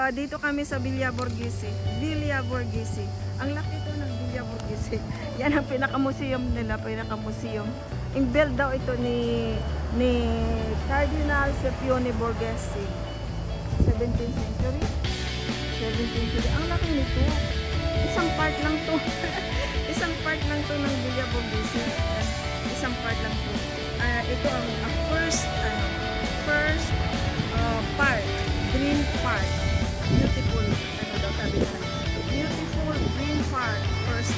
dito kami sa Villa Borghese. Villa Borghese. Ang laki ito ng Villa Borghese. Yan ang pinaka-museum nila, pinaka-museum. In-build daw ito ni Cardinal Scipione Borghese. 17th century. 17th century. Ang laki nito. Isang part lang to. Isang part lang to ng Villa Borghese. Isang part lang to. Ito ang first park. Green Park. Beautiful. Ano daw sabi na? Beautiful Green Park. First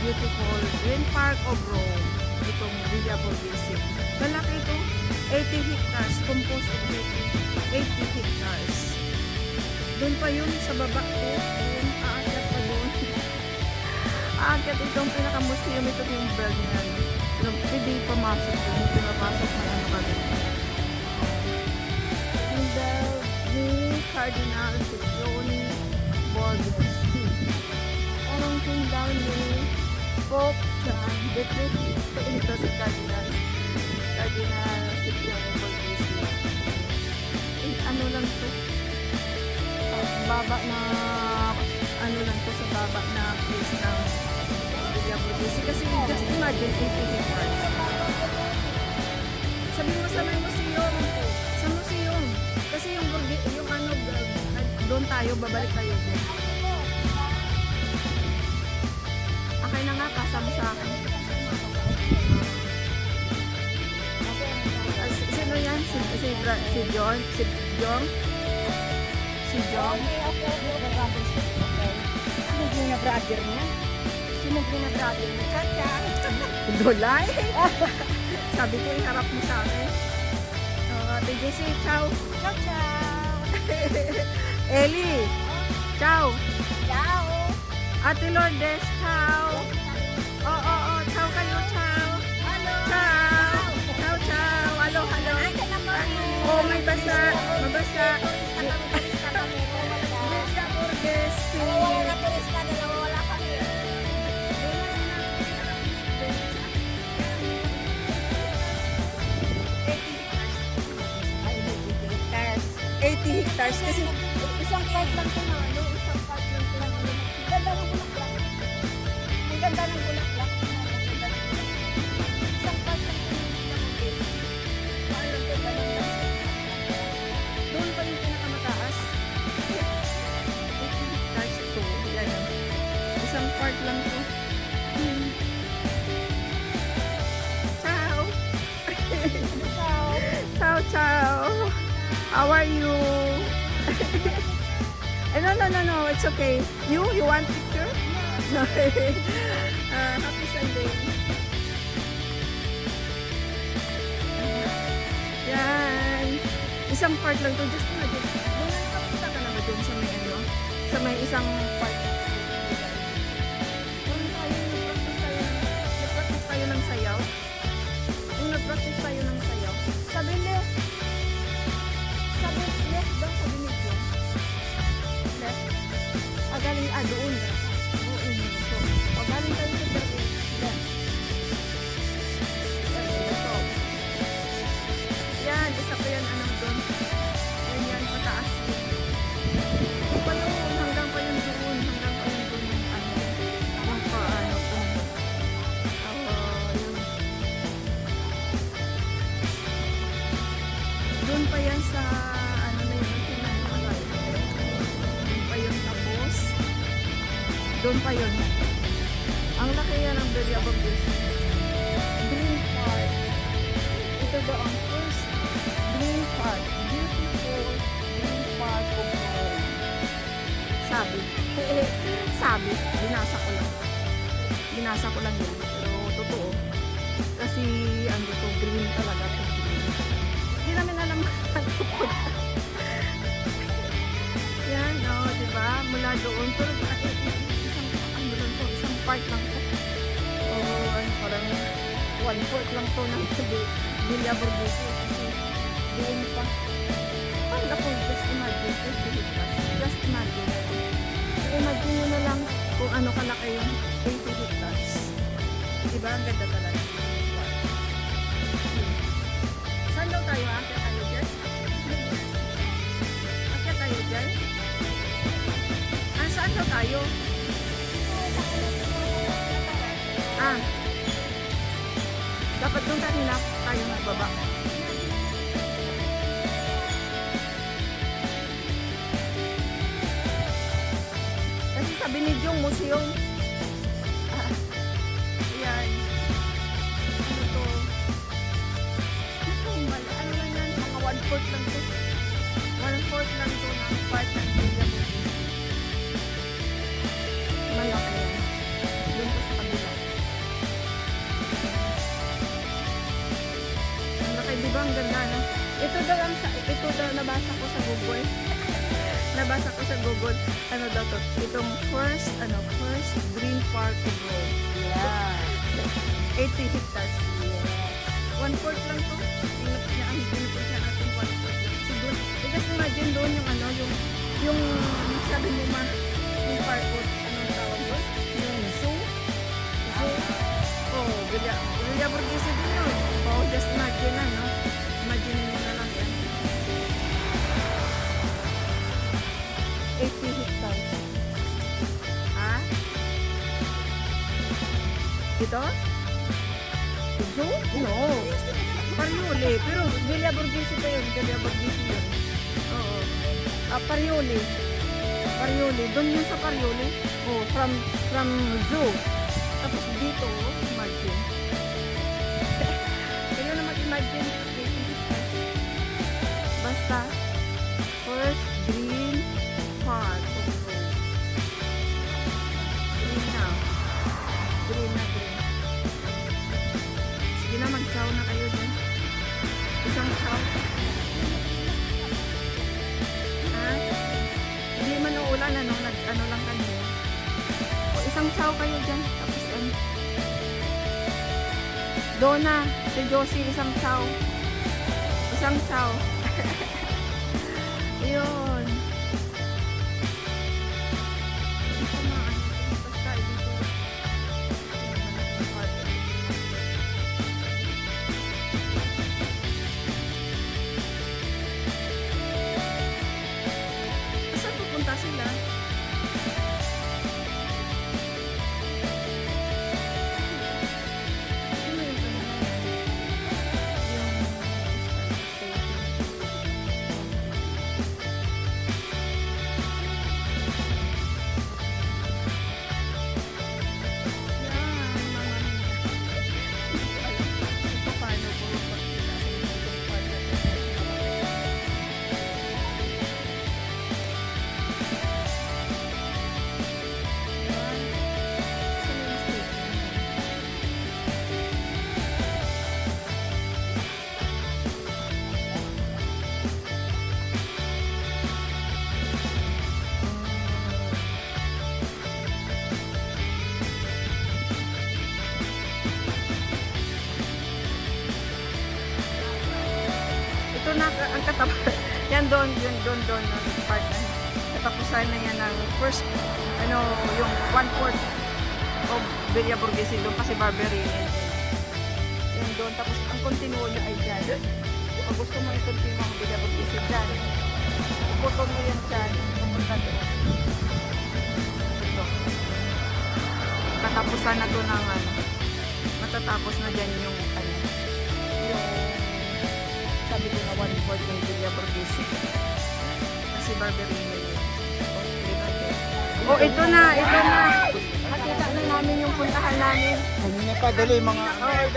beautiful Green Park of Rome. Itong Villa Borghese. Malaki ito. 80 hectares. Composed of 80 hectares. Doon pa yun sa baba ko. Doon, aakyat pa doon. Aakyat itong pinaka-museum. Ito yung bell niya. Hindi pamasok doon. Hindi pinapasok na ano ka doon. Ni Cardinal Scipione Borghese. Parang daw ni Pope John the 5th. Ito si Cardinal Scipione Borghese. Ano lang to? Baba na ano lang to sa baba na place ng Villa Borghese. Kasi just imagine 80 hectares. Sabi mo sa may museum. Sa museum. Kasi yung ano, doon tayo, babalik tayo doon. Okay na nga, kasama sa akin. Sino yan? Si John? Si John? Sino gina-brother niya? Sino gina-brother niya? Chacha! Dulay? Sabi ko, iharap mo sa akin. Ate Jessie, ciao! Ciao, ciao! Ellie, ciao! Ciao! Ate Lourdes, ciao! Oo, ciao kayo, ciao! Hello! Ciao! Ciao, ciao! Hello, hello! Ay, ka naman! Oh, may basa! Mabasa! Turista kami. Villa Borghese! Oo, turista dalawa wala kami. 80 hectares kasi Isang part lang ito na, ano? Isang part lang ito na, ano? Ang ganda ng bulaklak. Ang ganda ng bulaklak. Isang part lang ito na, paano ito ba yung doon pa yung pinakamataas. 80 hectares ito. Yan. Isang part lang to. Ciao! Ciao! Ciao, ciao! How are you? No, it's okay. You want picture? No. Happy Sunday. Yan. Isang part lang to. Just imagine. Doon na nakapunta ka na ba doon sa may ano? Sa may isang part. Doon tayo, nag-practice tayo ng sayaw. Yung nag-practice tayo ng sayaw. Sabi niyo, left daw, sabi niyo. Left. Galing, doon. Oo, so, galing tayo sa Berlin. Left. Yan, isa pa yan, doon. Yan, pataas. Ito pa yun, hanggang pa yun doon. Hanggang pa yun doon yung yung paano kung yun. Doon pa yan sa doon pa yun. Ang laki yan ng Villa Borghese. Green Park. Ito daw ang first Green Park. Beautiful Green Park of Rome. Sabi. Sabi. Binasa ko lang yan. Pero totoo. Kasi ano to, green talaga to. Hindi namin alam tungkol. Yan, diba? Mula doon. Pero isang part lang to. Parang 1/4 lang to ng Villa Borghese. Doon pa. Ang ako, just imagine. Just imagine. Imagine nyo na lang kung ano kalaki yung 80 hectares. Diba? Ang ganda talaga. Saan daw tayo? Akyat tayo dyan? Akyat tayo dyan? Saan daw tayo? Ah. Dapat doon kanina tayo nagbaba. Kasi sa Binidyong Museum. Ah. Ayan. Ano to? Ano lang yan? Mga 1/4 lang to. 1/4 lang to ng part ng Villa Borghese. Malaki yan. Doon po sa kabila. Ang laki, di ba? Ang ganda, no? Ito daw nabasa ko sa Google. Nabasa ko sa Google. Ano daw to? Itong first green park of Rome. Yeah. 80 hectares. 1/4 lang to. Ang pinupunta natin 1/4 lang. Siguro, just imagine doon yung sabi mo ma, yung park ko, anong tawag doon? Yung zoo? Oh, Villa Borghese din yun. Oh, just imagine na, no? Imagine mo na lang yan. 80 hectares. Ha? Ito? Zoo? No. Parioli. Pero Villa Borghese pa yun. Villa Borghese yun. Oo. Parioli. Parioli. Doon yun sa Parioli. Oh, from zoo. Tapos dito, imagine. Kaya na mag-imagine. Basta, first green park of Rome. Green na. Green na, green. Sige na, mag-chow na kayo dyan. Isang chow. Ha? Hindi man uulan, ano lang kanina. O, isang chow kayo dyan. Tapos, Donna, si Josie, isang chow. Isang chow. Yun. Dito na, basta, dito. Saan pupunta sila? Sino yung kanina yan? Yung station. Yan, mga ito paano po pagkita sa itong partner. Yan. Saan yung station? Ito na ang katapat. Yan doon, part na. Katapusan na yan ng first, yung 1/4 of Villa Borghese. Doon kasi Barberini. Yan doon. Tapos ang continuo nyo ay dyan. Kung gusto mo i-continue ang Villa Borghese dyan, iputol mo yan dyan. Pupunta doon. Ito. Katapusan na to ng matatapos na dyan yung yung sabi ko na 1/4 ng Villa Borghese. Kasi Barberini yun. Oh, ito na. Nakita na namin yung puntahan namin. Kanina pa dali mga Oh,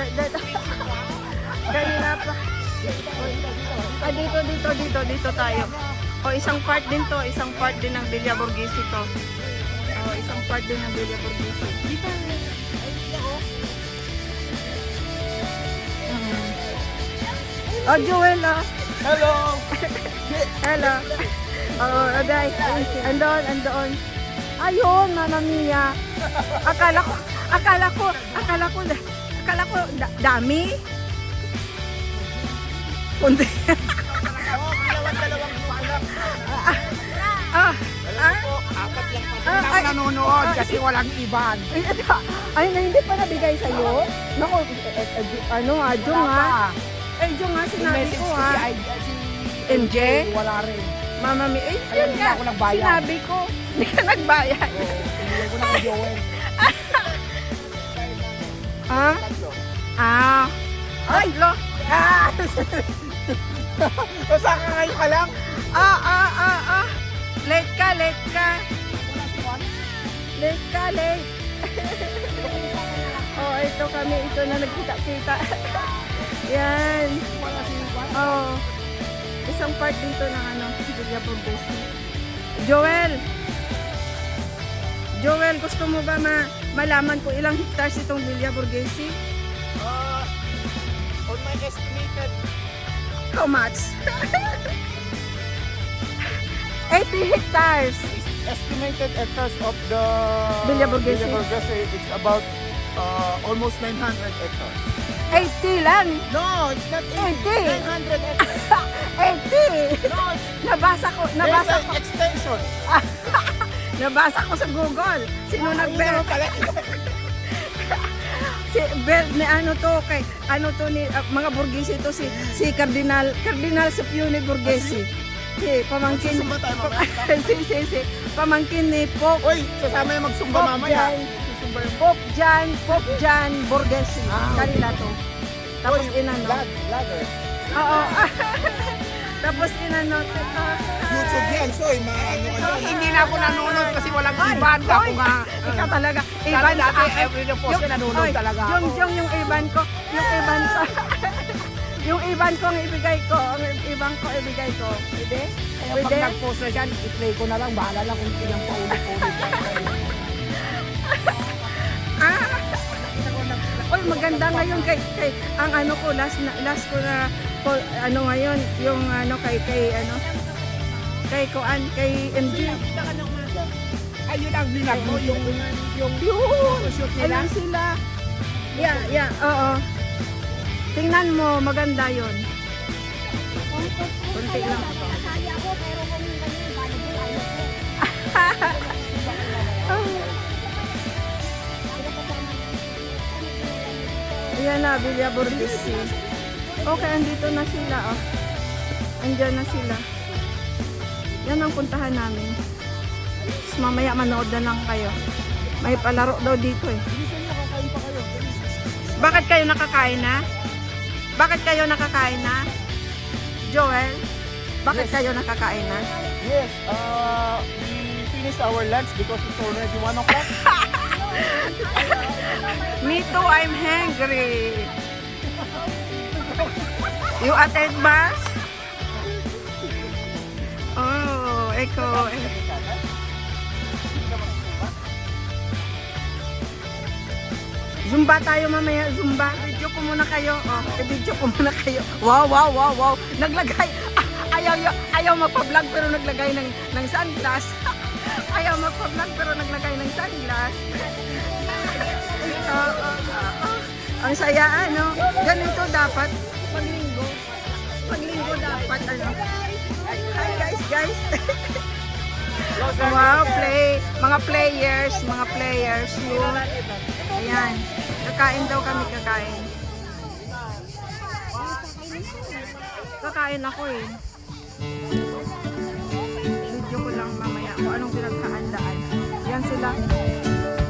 kanina pa. Dito tayo. Oh, isang part din to. Isang part din ng Villa Borghese to. Oh, isang part din ng Villa Borghese. Dito. Oh, Joel, oh. hello! Hello. Oh, aday. Andoon. Ayun, Mama Mia. Akala ko dami. Kundi. Dalawang anak. Apat lang pa ay, nanonood kasi walang iban. Ay, hindi pa nabigay sa'yo? Naku, Jung ha. Eh, Jung ha, sinabi ko ha. Si MJ? Wala rin. Mama Mi. Eh, Kaya yun hindi nga. ako nagbayad. Sinabi ko. Hindi ka nagbayad. Oo, pinili ko na kay Joel. Ha? Tatlo. Ah. Ay, lo. Ah! Saan ka ngayon ka lang? Late ka, late ka. Late ka, late. Oh, ito kami. Ito na nagkita-kita. Yan. Oh. Isang part dito ng ano, Villa Borghese. Joel, gusto mo ba malaman ko ilang hectares itong Villa Borghese? On my estimated How much? 80 hectares. estimated hectares of the Villa Borghese. It's about almost 900 hectares. 80 lang. No, it's not 80. 900 hectares. 80. No, it's Nabasa ko there's an extension. Nabasa ko sa Google. Sino Ayun nag-bet? naman pala. Si ni ano to kay ano to ni mga Borghese to si Cardinal Scipione Borghese. Si pamangkin Magsumba tayo mamaya. si pamangkin ni Pope Uy, sasama yung magsumba Pope mamaya. John. Susumba yung Pope John Borghese. Ah, Kanila to. Tapos inano. Vlogger. Oo. Tapos inano YouTube yan, so maano ka dyan. Hindi na ako nanonood kasi walang iban. Ako nga. Ikaw talaga. Iban Iban sa dati, akin. every day post na nanonood talaga ako. Yung iban ko. Yung iban ko ang ibigay ko. Ang iban ko ibigay ko. Pwede? Kaya Pwede? pag nag-post na dyan, i-play ko na lang. Bahala lang kung ilang paulit-ulit. Oy, maganda ngayon kay ang ano ko last ko na ano ngayon yung ano kay ano kay Koan kay MG. Ayun ang vlog mo, yung shoot nila. Ayun sila. Yeah, oo. Tingnan mo, maganda 'yon. Kunti lang. Kasali ako, pero kung ganyan, volleyball, ayaw ko. Ayan na, Villa Borghese. Okay, andito na sila, oh. Andyan na sila. Yan ang puntahan namin. Tapos mamaya manood na lang kayo. May palaro daw dito eh. Bakit kayo nakakain na? Bakit kayo nakakain na? Joel? Bakit Yes. kayo nakakain na? Yes, we finished our lunch because it's already 1 o'clock. Me too, I'm hungry. You attend mass? Oh, eko. Zumba tayo mamaya, Zumba. Video ko muna kayo. Oh, video ko muna kayo. Wow. Naglagay. Ayaw magpa-vlog pero naglagay ng sunglass. Ayaw magpa-vlog pero naglagay ng sunglass. Ang saya, ano? Ganito dapat. Paglinggo dapat, ano? Hi guys. Wow, mga players. Yun. Ayan. Kakain daw kami, kakain. Kakain ako eh. Video ko lang mamaya kung anong pinagkaandaan. Yan sila.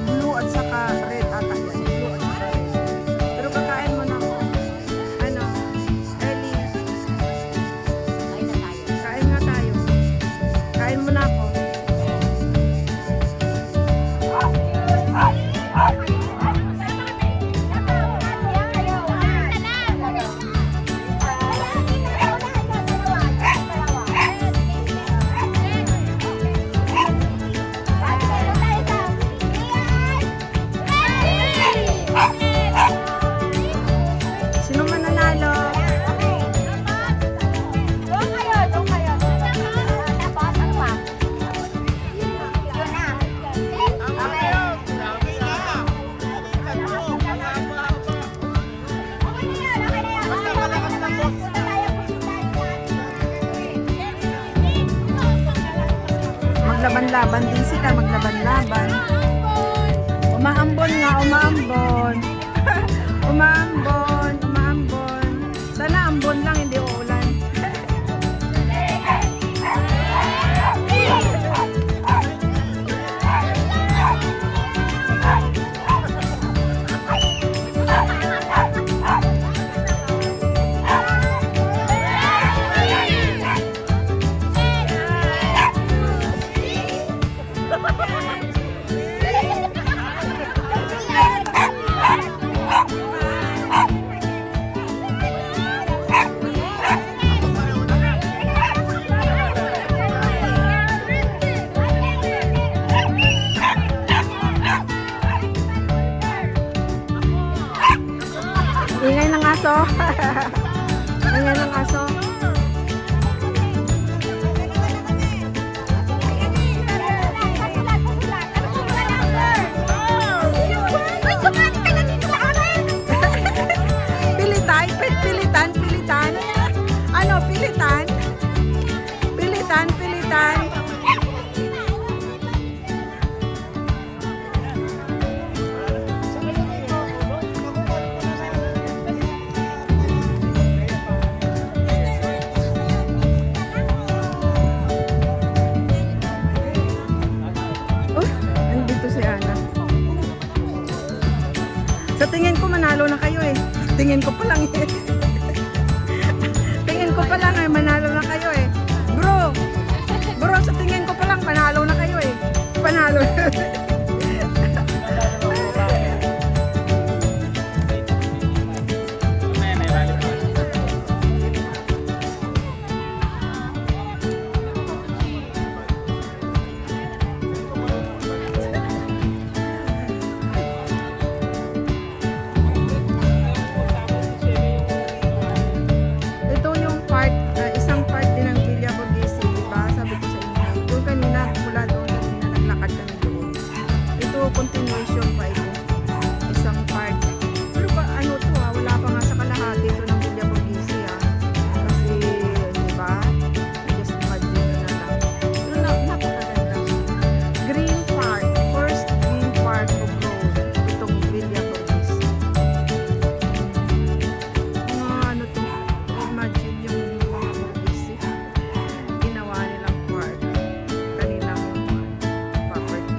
Blue at saka red ata yan. Blue at saka red. Pero kakain mo na ako. Ano? Ellie. Kain nga tayo. Kain mo na ako. Sino mananalo? Maglaban-laban din sila, maglaban-laban. Umaambon nga, umaambon. Umaambon. Sana ambon lang, hindi uulan. tingin ko manalo na kayo eh. Tingin ko pa lang eh. Tingin ko pa lang eh, manalo na kayo eh. Bro, sa tingin ko pa lang, panalo na kayo eh. Panalo. Ito yung part, isang part din ng Villa Borghese, di ba? Sabi ko sa inyo. Yung kanina, mula doon, kanina naglakad kami doon. Ito, continuation pa ito. Isang part. Pero pa, ano to wala pa nga sa kalahati ito ng Villa Borghese Kasi, di ba? Just imagine nyo na lang. Pero napakaganda. Green Park. First Green Park of Rome. Itong Villa Borghese. Mga ano to, imagine yung mga Borghese. Ginawa nilang park. Kanilang property.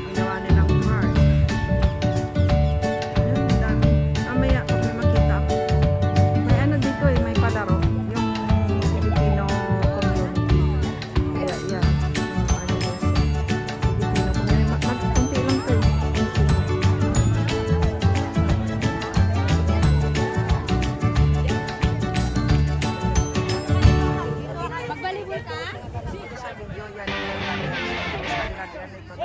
Ginawa nilang park. Ayan, ang dami. Mamaya, pag may makita ako. May ano dito may palaro. Yung Filipino community. Kaya yan. Ano yan siya. Filipino community. Kunti lang to Magbalibol ka? sa video yan. Sa likod.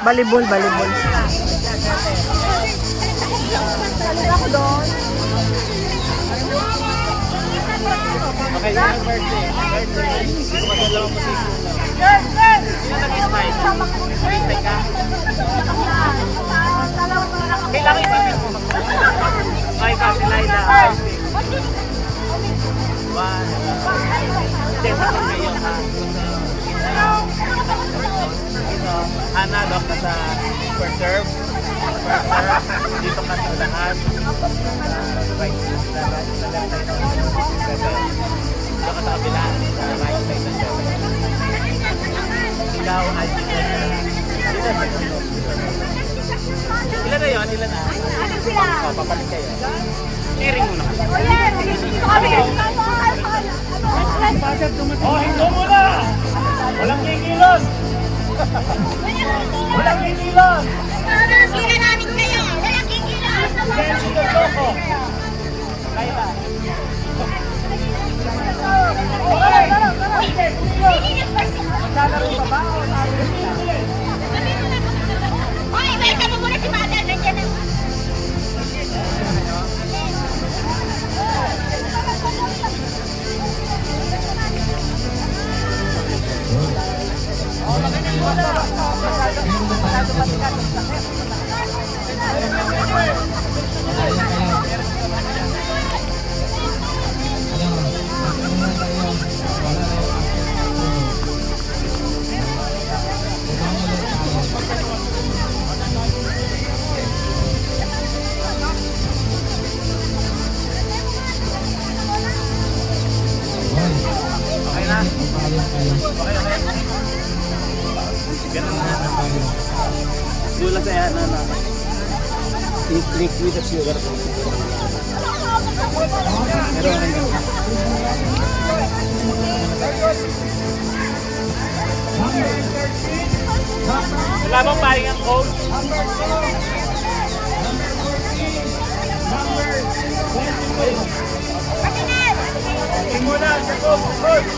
Volleyball, volleyball. Salit ako doon. Okay, yung birthday. Birthday. Magdalawang position lang. Sino nag-smile? Birthday ka? Kailangan isabi mo. Okay ka si Laila. One. Hindi, tapos kayo ha. Ito, Hana, doon ka sa first serve. First serve. Dito ka sa unahan. Right. Sa left side ng 7. Dito ka sa kabila. Sa right side ng 7. Ikaw ay dito. Ilan na yun? Ilan na? O, papalit kayo. Sharing muna ka. Oh, hinto muna! Walang kikilos! Walang kikilos! Kira namin kayo. Walang kikilos. Kaya si Loko. Kaya ba? Hoy, welcome mo muna si Mother. Nandiyan na. Okay na? Okay. Ganun na. Dula sa yan na. Liquid at sugar. Wala bang paring ang coach? Muna sa coach.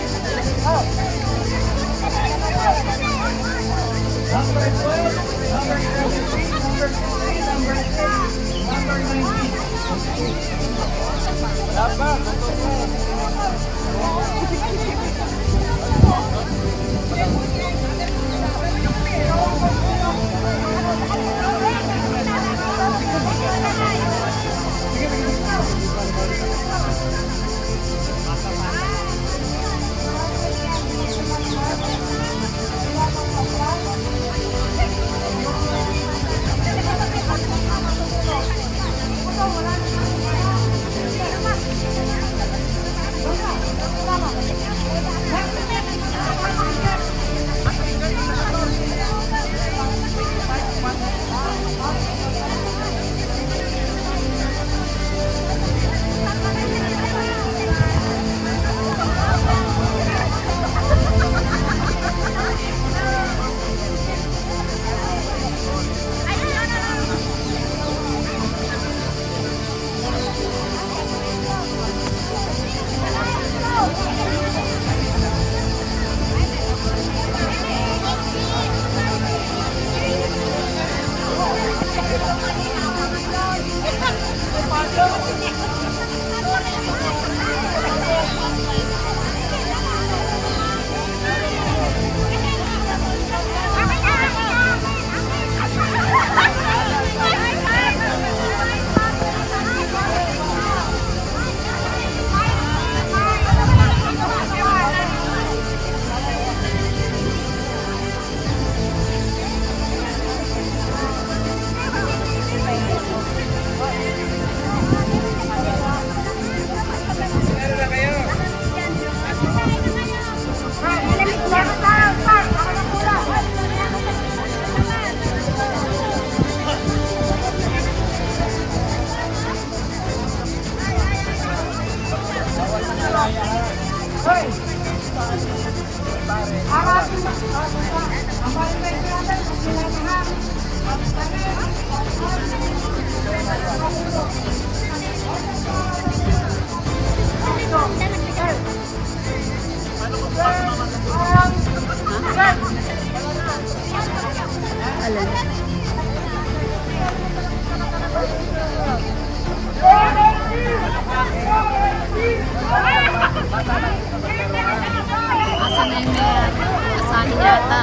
yata.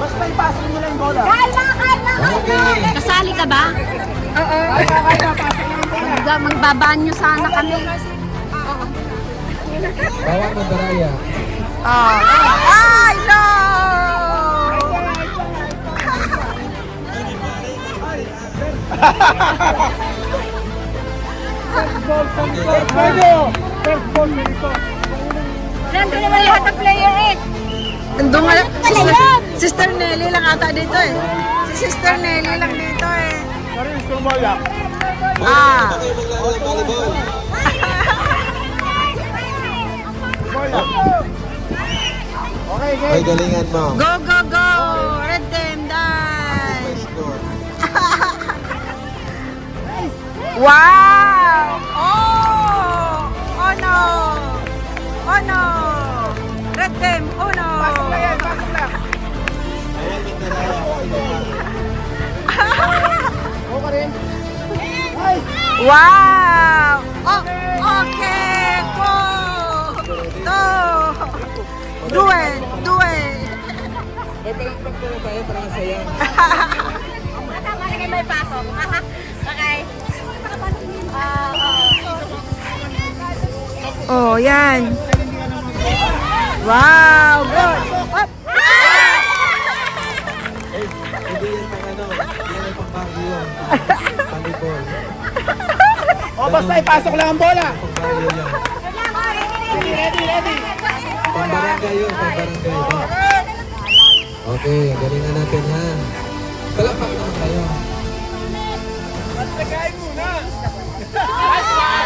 Basta ipasok nyo lang yung bola. Kasali ka ba? Oo. Magbabanyo sana kami. Bawang Mandaraya. Ay, no! Nandun naman lahat ng player eh. Nandun nga, Sister Nelly lang ata dito eh. Si Sister Nelly lang dito eh. Ah. Okay, Ay, galingan mo. Go, go, go! Red Team, die! Wow! Oh! Oh no! Oh no! Red Team, oh no! pasok lang yan, pasok lang. Go ka rin. Nice! Wow! Oh, okay! Go! Go! Do it! Do it! Ay, palakpak na tayo para masaya. Tama na kayo may pasok. Okay. Oh, yan. Wow! Good! Up! Hindi yan pang ano, hindi yan pang bagyo. Panipol. O, basta ipasok lang ang bola. Pang bagyo yan. Ready. Pang barangay yun, pang barangay. Okay, galingan natin ha. Palakpak naman kayo.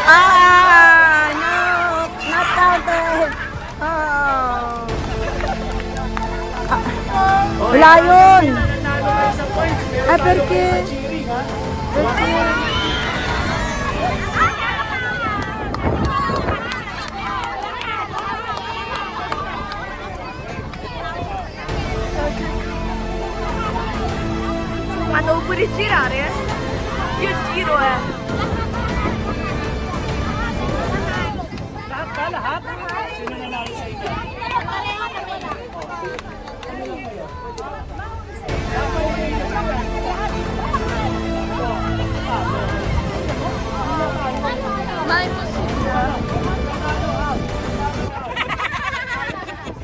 Ah! No! Not counted! Oh! Wala yun! Ay, perke? Ano po rin girare? Yung giro eh.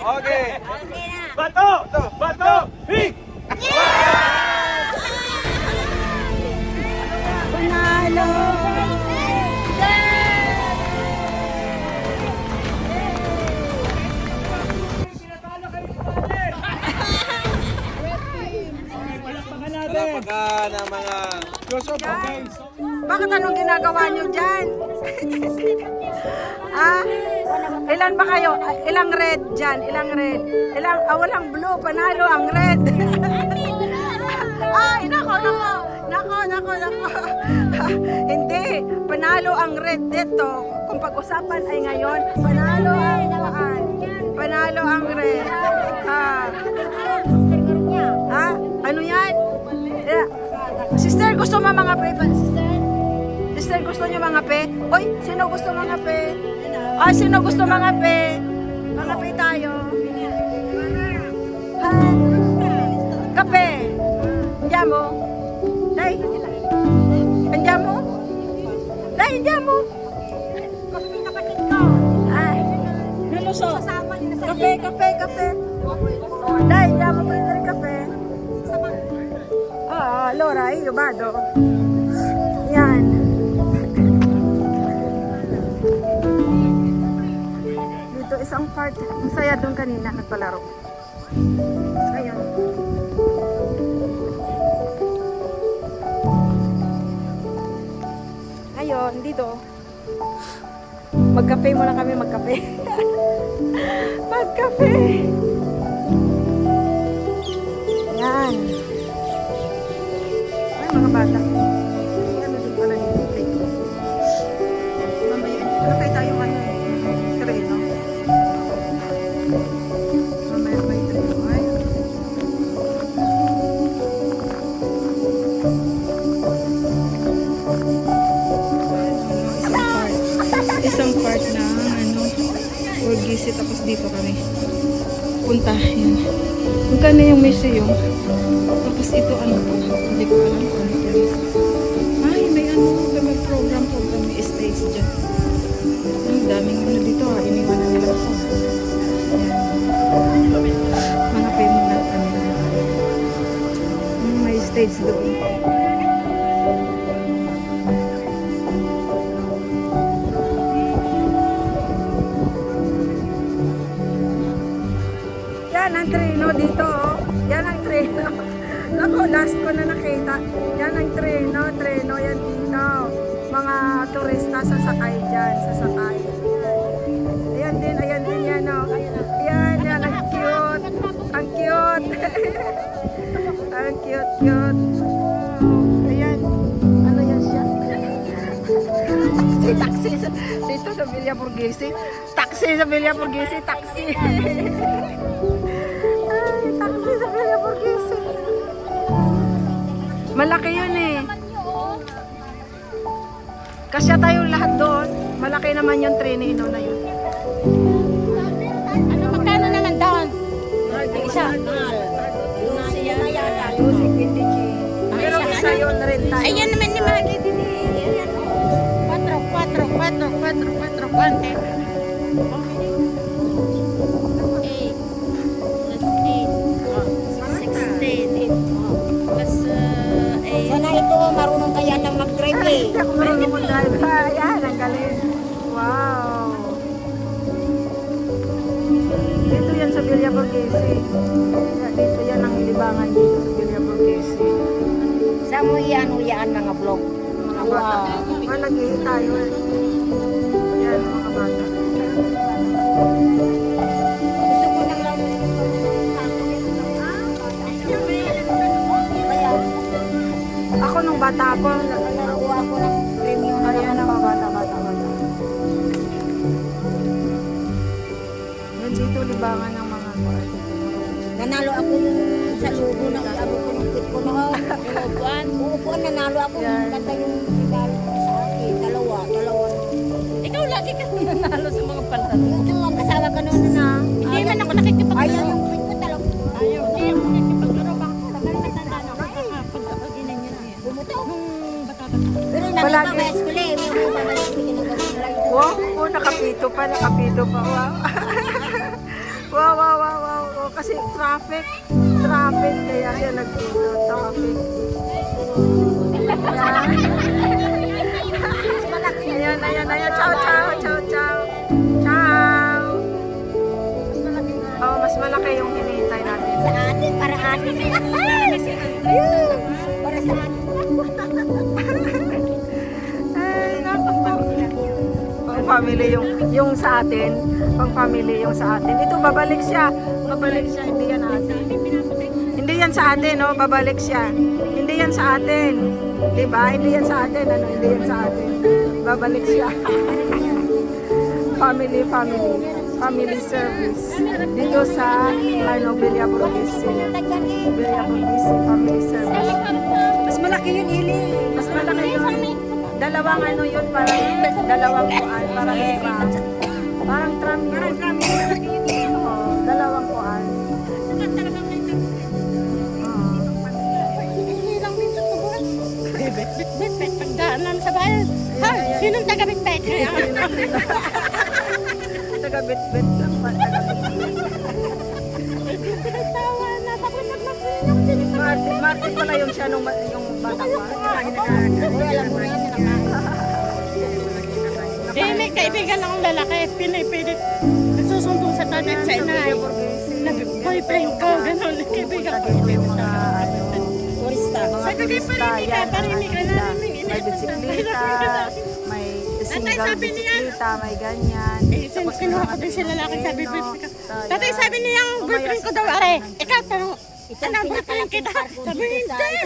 Okay. Bato! Big! Panalo! Palakpakan ng mga... Joseph, okay. Bakit anong ginagawa nyo dyan? Ah? Ilan ba kayo? Ilang red dyan? Ilang red? Walang blue. Panalo ang red. Ay, nako. Hindi. Panalo ang red dito. Kung pag-usapan ay ngayon, panalo ang waan. Panalo ang red. Ha? Ano yan? Sister, gusto mo mga pe? Sister, gusto nyo mga pe? Oy, sino gusto mga pe? Ay, sino gusto mga pe? Mga pe tayo. Ha? Kape. Andiyan mo? Day. Andiyan mo? Day, andiyan mo? Ay. Kape. Day, andiyan mo pa rin kape. Laura, Yubado. Yan. Dito isang part. Ang saya doon kanina nagpalaro. So, ayan. Ngayon, dito. Magkape muna kami, magkape. Magkape. Yan. Mga bata. Ano din pala yung plate ko. Mamaya. Ano kayo tayo ano? Sereno. punta. Yan. Punta na yung museum. Tapos ito ano to? Hindi ko alam kung ano to. Ay, may ano, may program. May stage dyan. Ang daming ano dito ha. Iniwan na nila ako. Yan. Mga permanent ano. May stage doon. Yan ang treno dito, oh. Yan ang treno. Naku, last ko na nakita. Yan ang treno yan dito. Mga turista sasakay dyan, sasakay. Ayan din yan, oh. Yan, ang cute. Ang cute. Ang cute. Ayan. Ano yan siya? Si taxi. Dito sa Villa Borghese. Taxi sa Villa Borghese. Taxi. Taxi sa Villa Borghese. Malaki yun eh. Kasya tayong lahat doon. Malaki naman yung Trinino na yun. Ano magkano naman doon? Isa. Pero isa yun rin tayo. Ayan naman ni Maggie din eh. Ayan. 4, 1, 8. Sana ito, marunong kaya lang mag-drive eh. Hindi ako marunong mag-drive. Ayan, ang galing. Wow. Dito yan sa Villa Borghese. Dito yan ang libangan dito sa Villa Borghese. Saan mo iyan mga vlog? Mga bata. Malagi tayo eh. Yan, mga bata. Gusto ko lang lang. Ako nung bata ako, Nalaro ako ng premium na ayan naman. ang mga bata. Yan dito libangan ng mga bata. Nanalo ako yung sa lugo ng abo ko ng kit ko na uupuan. Uupuan, nanalo ako. Yan. Kanta yung regalo ko sa akin. Dalawa. Ikaw lagi ka nanalo sa mga pantalon. Ito, ang kasama ka noon na. Hindi man ako nakikipaglaro. Ayaw yung kit ko talaga. Ayaw. Hindi ako nakikipaglaro. Bakit matanda na ako? Pagkapaginan niya na yan. Bumuto. Pero nakita ko eskule. May babalik ko ginagawa nila ito. Wow, nakapito pa. Wow. Kasi traffic. Kaya siya nagpito. Traffic. Ayan. Ciao. Oh, mas malaki yung hinihintay natin. Sa atin, para atin. Para sa atin. Ay, pang family yung sa atin. Pang family yung sa atin. Ito, babalik siya. Hindi yan atin. Hindi yan sa atin, no? Babalik siya. Hindi yan sa atin. Diba? Hindi yan sa atin. Hindi yan sa atin. Babalik siya. Family service. Dito sa Villa Borghese. Family service. Mas malaki yun, Ili. Mas malaki yun. Dalawang ano yun, dalawang kuan, parang tram yun. Oo, dalawang kuan. Bet, pagdaanan sa bayan. Ha? Sinong taga-bet? Taga-bet lang pa. Tawa na. Bakit Martin pala yung siya yung bata pa. alam mo yan. May kaibigan akong lalaki, pinipilit. Nagsusumbong sa tatay sa inay. Boyfriend ko, gano'n. Kaibigan ko. Turista. Sa parinig ka namin. May bisikleta, may single bisikleta, may ganyan. Kinuha ko din sila lalaki, sabi boyfriend ko. Tatay sabi niya, boyfriend ko daw, are, ikaw, tanong, ano ang boyfriend kita? Sabi, hindi.